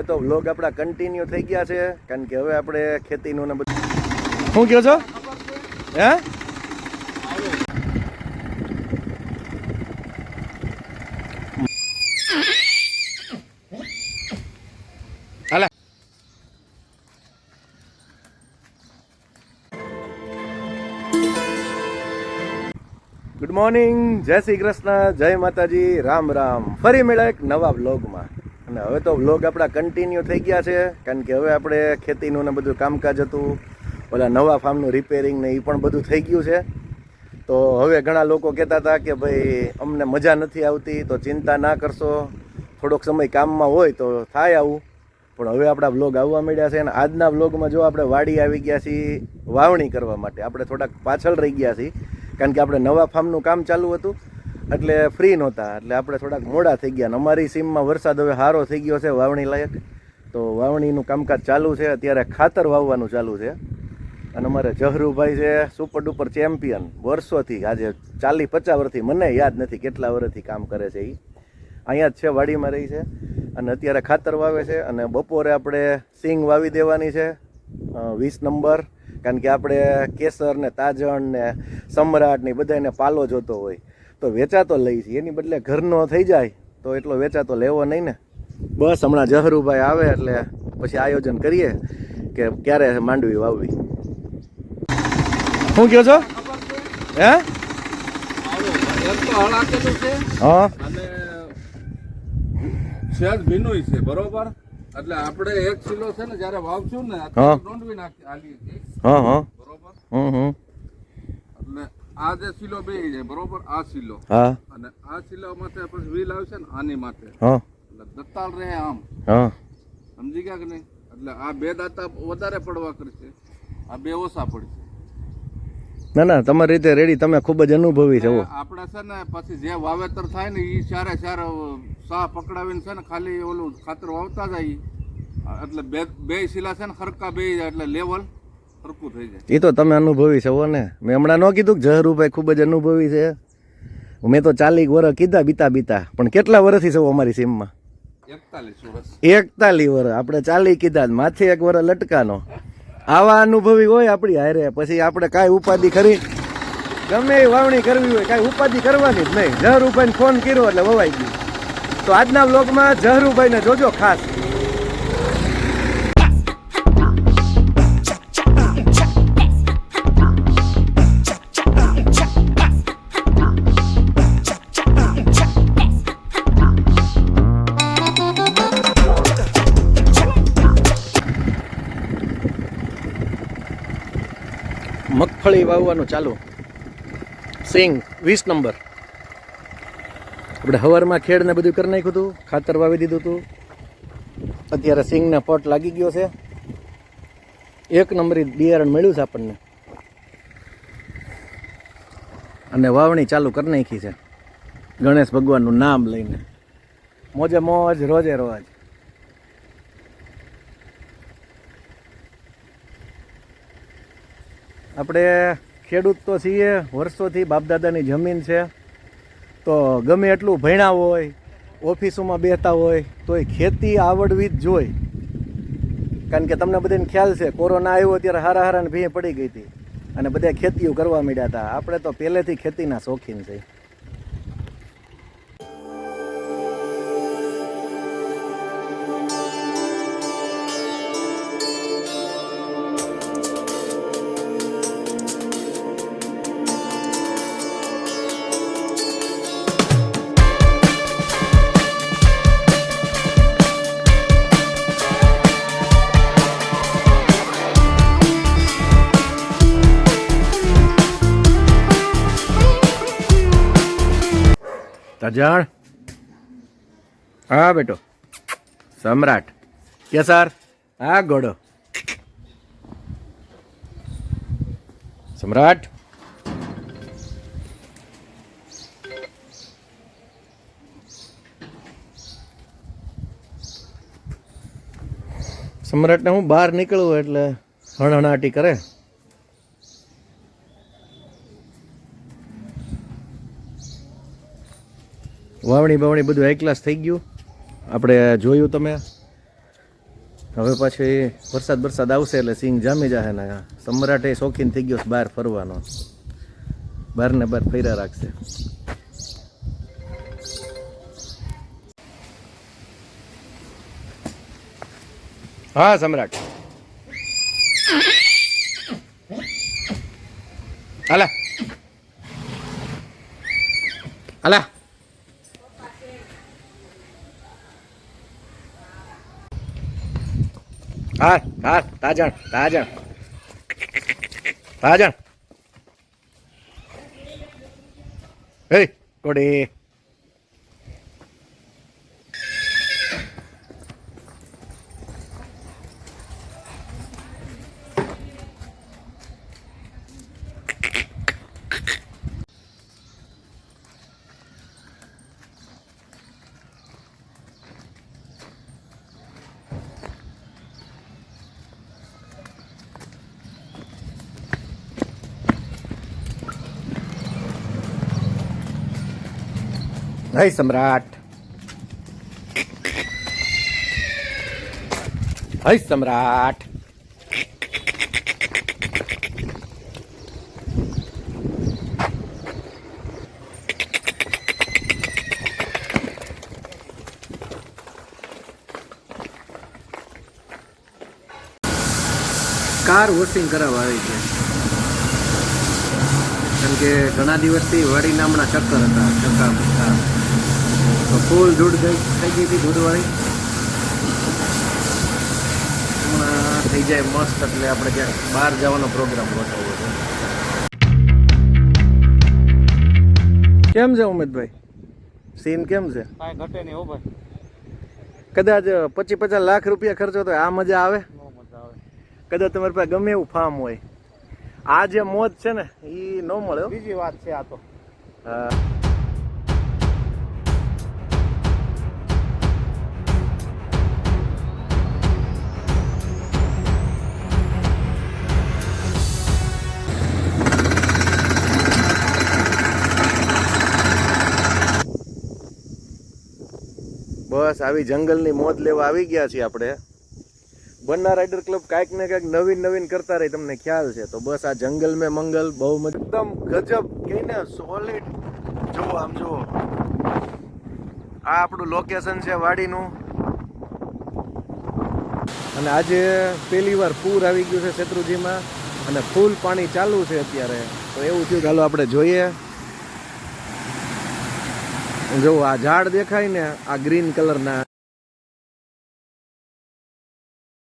હવે તો વ્લોગ આપણા કન્ટિન્યુ થઈ ગયા છે, કારણ કે હવે આપણે ખેતીનું ને બધું. શું કહો છો? હે હાલા ગુડ મોર્નિંગ, જય શ્રી કૃષ્ણ, જય માતાજી, રામ રામ. ફરી મળ્યા એક નવા વ્લોગમાં. અને હવે તો વ્લોગ આપણા કન્ટિન્યુ થઈ ગયા છે, કારણ કે હવે આપણે ખેતીનું ને બધું કામકાજ હતું, ઓલા નવા ફાર્મનું રિપેરિંગ ને એ પણ બધું થઈ ગયું છે. તો હવે ઘણા લોકો કહેતા હતા કે ભાઈ અમને મજા નથી આવતી, તો ચિંતા ના કરશો, થોડોક સમય કામમાં હોય તો થાય આવું. પણ હવે આપણા વ્લોગ આવવા મળ્યા છે, અને આજના વ્લોગમાં જો આપણે વાડી આવી ગયા છીએ વાવણી કરવા માટે. આપણે થોડાક પાછળ રહી ગયા છીએ, કારણ કે આપણે નવા ફાર્મનું કામ ચાલુ હતું એટલે ફ્રી નહોતા, એટલે આપણે થોડાક મોડા થઈ ગયા. અને અમારી સીમમાં વરસાદ હવે સારો થઈ ગયો છે વાવણી લાયક, તો વાવણીનું કામકાજ ચાલુ છે. અત્યારે ખાતર વાવવાનું ચાલુ છે. અને અમારે જહરુભાઈ છે સુપર ડુપર ચેમ્પિયન, વર્ષોથી, આજે 40-50 વર્ષથી, મને યાદ નથી કેટલા વર્ષથી કામ કરે છે. એ અહીંયા જ છે, વાડીમાં રહી છે, અને અત્યારે ખાતર વાવે છે. અને બપોરે આપણે સિંગ વાવી દેવાની છે 20 નંબર, કારણ કે આપણે કેસર ને તાજણ ને સમ્રાટ ને બધાને પાલો જોતો હોય તો વેચાતો લઈ છે, એની બદલે ઘરનો થઈ જાય તો એટલો વેચાતો લેવો નહીં ને. બસ હમણાં જહરુભાઈ આવે એટલે પછી આયોજન કરીએ કે ક્યારે માંડવી વાવવી. શું કહો છો? હે હા શેર ભીનું છે બરોબર, એટલે આપણે 1 કિલો છે ને જ્યારે વાવશું ને ડોંડવી નાખી આલી છે. હા હા બરોબર. એટલે આ જે સિલો બે છે બરોબર, આ સિલો હા, અને આ સિલો માથે પછી વ્હીલ આવશે ને આની માથે, હા એટલે દત્તાલ રહે આમ. હા સમજી ગયા કે નહીં? એટલે આ બે દાંતા વધારે પડવા કરશે, આ બે ઓછા પડશે. ના ના, તમારી રીતે રેડી, તમે ખૂબ જ અનુભવી છો. આપણે છે ને પછી જે વાવેતર થાય ને એ ચારે ચાર સાહ પકડાવીને છે ને ખાલી ઓલું ખાતર વાવતા જાય, એટલે બે શીલા છે ને ખરકા બે જાય એટલે લેવલ સરખું થઈ જાય. એ તો તમે અનુભવી છો ને, મેં હમણાં ન કીધું કે જહરુભાઈ ખૂબ જ અનુભવી છે. મેં તો 40 વર્ષ કીધા બીતા, પણ કેટલા વર્ષથી છો અમારી સીમમાં? 41 વર્ષ. 41 વર્ષ, આપણે 40 કીધા, માથે 1 વર્ષ લટકાનો. આવા અનુભવી હોય આપણી હારે, પછી આપણે કાંઈ ઉપાધિ ખરી, ગમે એ વાવણી કરવી હોય કાંઈ ઉપાધિ કરવાની જ નહીં. જહરુભાઈને ફોન કર્યો એટલે વવાઈ ગયું. તો આજના વ્લોગમાં જહરુભાઈને જોજો ખાસ. મગફળી વાવવાનું ચાલુ, સિંગ 20 નંબર. આપણે સવારમાં ખેડ ને બધું કરી નાખ્યું હતું, ખાતર વાવી દીધું હતું. અત્યારે સિંગને પટ લાગી ગયો છે, 1 નંબરી બિયારણ મળ્યું છે આપણને, અને વાવણી ચાલુ કરી નાખી છે ગણેશ ભગવાનનું નામ લઈને. મોજે મોજ, રોજે રોજ. આપણે ખેડૂત તો છીએ, વર્ષોથી બાપદાદાની જમીન છે, તો ગમે એટલું ભણ્યા હોય, ઓફિસોમાં બેહતા હોય, તોય ખેતી આવડવી જ જોઈએ. કારણ કે તમને બધાને ખ્યાલ છે, કોરોના આવ્યો ત્યારે હારા ભીં પડી ગઈ હતી, અને બધા ખેતીઓ કરવા માંડ્યા હતા. આપણે તો પહેલેથી ખેતીના શોખીન છે. તાજણ, હા બેટો, સમ્રાટ, કેસર, હા ઘોડો, સમ્રાટ. સમ્રાટને હું બહાર નીકળવું એટલે હણહણાટી કરે. વાવણી બાવણી બધું હાઈ ક્લાસ થઈ ગયું. આપણે જોયું તમે હવે પાછી વરસાદ આવશે એટલે સિંગ જામી જશે ને સમ્રાટે શોખીન થઈ ગયો છે બહાર ફરવાનો, બહાર ને બહાર ફર્યા રાખશે. હા સમ્રાટ, હાલા હાલા. હા હા તાજણ તાજણ તાજણ. હે કોડી હે સમ્રાટ, હે સમ્રાટ. કાર વોશિંગ કરાવવા આવી છે, કારણ કે ઘણા દિવસથી વાડીના હમણાં ચક્કર હતા, તો ફૂલ દૂધ થઈ ગઈ હતી દૂધવાળી. હમણાં થઈ જાય મસ્ત એટલે આપણે ક્યાંક બહાર જવાનો પ્રોગ્રામ ગોઠવવો છે. કેમ છે ઉમેદભાઈ, સીન કેમ છે? કાંઈ ઘટે નહીં હો ભાઈ. કદાચ 25-50 લાખ રૂપિયા ખર્ચો તો આ મજા આવે? બહુ મજા આવે. કદાચ તમારી પાસે ગમે એવું ફાર્મ હોય, આ જે મોજ છે ને એ ન મળે હો. બીજી વાત છે આ તો. હા. બસ આવી જંગલની મોજ લેવા આવી ગયા છીએ આપણે. બન્ના રાઇડર ક્લબ કાંઈક ને કાંઈક નવીન કરતા રહી, તમને ખ્યાલ છે. તો બસ આ જંગલ મેં મંગલ બહુ એકદમ ગજબ કહીને સોલિડ. જુઓ આમ જુઓ, આ આપણું લોકેશન છે વાડીનું. અને આજે પહેલી વાર પૂર આવી ગયું છે શેત્રુંજીમાં, અને ફૂલ પાણી ચાલુ છે અત્યારે. તો એવું થયું, ચાલો આપણે જોઈએ. જો આ ઝાડ દેખાય ને, આ ગ્રીન કલરના